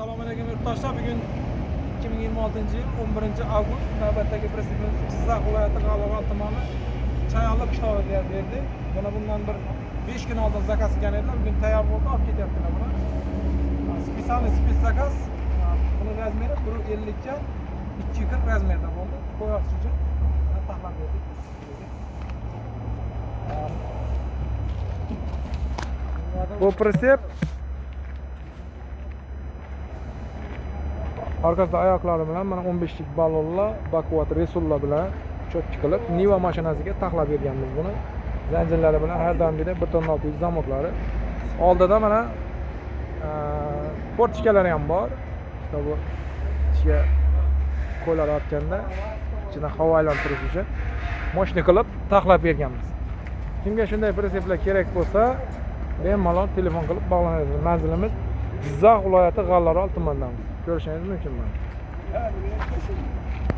Assalomu alaykum yurtdoshlar. Bugun 2026-yil 11-avgust navbatdagi prezident Jizzax viloyati G'alabal tumani Chayonli qishlog'iga berdi. Bundan bir 5 kun oldin zakaz qilgan edilar. Bugun tayyor bo'ldi, olib ketyaptilar buni. Spesialniy zakaz. Buni razmeri 1.50 ga 240 razmerda bo'ldi. Qo'yoqchi uchun taxlab berdik. Bu pritsep arkasida oyoqlari bilan mana 15 lik ballonlar, bakvat resullar bilan cho'tki qilib Niva mashinasiga taxlab berganmiz buni. Zanjirlari bilan har doimgidek 1.6 zamoklari. Oldida mana portikalari ham bor. İşte bu ichiga qo'llar otganda ichida havo aylantirish uchun mashina qilib taxlab berganmiz. Kimga shunday pritseplar kerak bo'lsa, bemalol telefon qilib bog'lanasiz. Manzilimiz Jizzax viloyati G'allarol tumanidamiz. Ko'rishingiz mumkin.